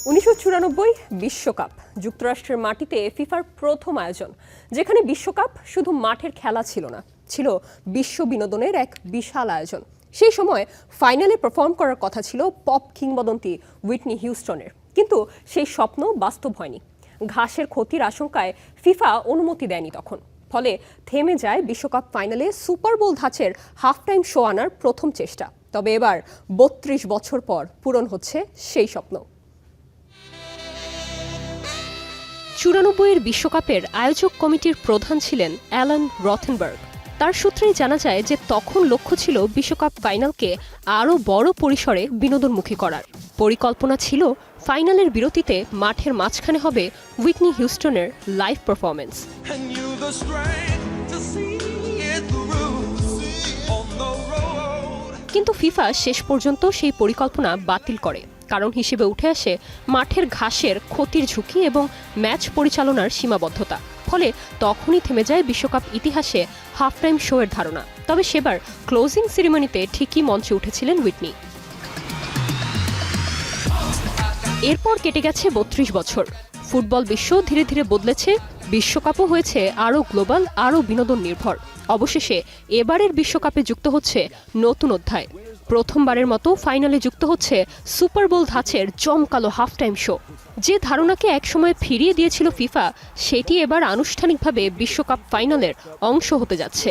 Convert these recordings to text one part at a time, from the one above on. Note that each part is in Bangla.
1994 বিশ্বকাপ যুক্তরাষ্ট্রের মাটিতে ফিফার প্রথম আয়োজন, যেখানে বিশ্বকাপ শুধু মাঠের খেলা ছিল না, ছিল বিশ্ব বিনোদনের এক বিশাল আয়োজন। সেই সময় ফাইনালে পারফর্ম করার কথা ছিল পপ কিংবদন্তি হুইটনি হিউস্টনের, কিন্তু সেই স্বপ্ন বাস্তব হয়নি। ঘাসের ক্ষতির আশঙ্কায় ফিফা অনুমতি দেয়নি তখন, ফলে থেমে যায় বিশ্বকাপ ফাইনালে সুপার বোল ধাঁচের হাফ টাইম শো আনার প্রথম চেষ্টা। তবে এবার 32 বছর পর পূরণ হচ্ছে সেই স্বপ্ন। 94 বিশ্বকাপের আয়োজক কমিটির প্রধান ছিলেন অ্যালান রথেনবার্গ। তার সূত্রেই জানা যায় যে তখন লক্ষ্য ছিল বিশ্বকাপ ফাইনালকে আরও বড় পরিসরে বিনোদনমুখী করার। পরিকল্পনা ছিল ফাইনালের বিরতিতে মাঠের মাঝখানে হবে হুইটনি হিউস্টনের লাইভ পারফরমেন্স। কিন্তু ফিফা শেষ পর্যন্ত সেই পরিকল্পনা বাতিল করে। কারণ হিসেবে উঠে আসে মাঠের ঘাসের ক্ষতির ঝুঁকি এবং ম্যাচ পরিচালনার সীমাবদ্ধতা। ফলে তখনই থেমে যায় বিশ্বকাপ ইতিহাসে হাফ টাইম শো এর ধারণা। তবে সেবার ক্লোজিং সেরিমনিতে ঠিকই মঞ্চে উঠেছিলেন হুইটনি। এরপর কেটে গেছে 32 বছর। ফুটবল বিশ্ব ধীরে ধীরে বদলেছে, বিশ্বকাপও হয়েছে আরও গ্লোবাল, আরও বিনোদন নির্ভর। অবশেষে এবারের বিশ্বকাপে যুক্ত হচ্ছে নতুন অধ্যায়। প্রথমবারের মতো ফাইনালে যুক্ত হচ্ছে সুপার বোল ধাঁচের জমকালো হাফ টাইম শো। যে ধারণাকে একসময় ফিরিয়ে দিয়েছিল ফিফা, সেটি এবার আনুষ্ঠানিকভাবে বিশ্বকাপ ফাইনালের অংশ হতে যাচ্ছে।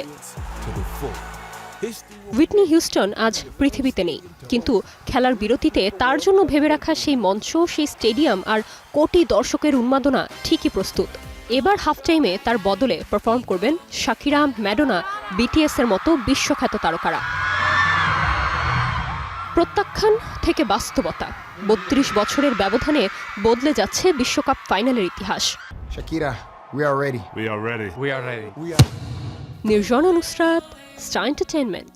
হুইটনি হিউস্টন আজ পৃথিবীতে নেই, কিন্তু খেলার বিরতিতে তার জন্য ভেবে রাখা সেই মঞ্চ, সেই স্টেডিয়াম আর কোটি দর্শকের উন্মাদনা ঠিকই প্রস্তুত। এবার হাফ টাইমে তার বদলে পারফর্ম করবেন শাকিরা, ম্যাডোনা, বিটিএস এর মতো বিশ্বখ্যাত তারকারা। প্রত্যাখ্যান থেকে বাস্তবতা, 32 বছরের ব্যবধানে বদলে যাচ্ছে বিশ্বকাপ ফাইনালের ইতিহাস। Shakira, we are ready. We are ready. We are ready. Nirjona Nusrat, star entertainment.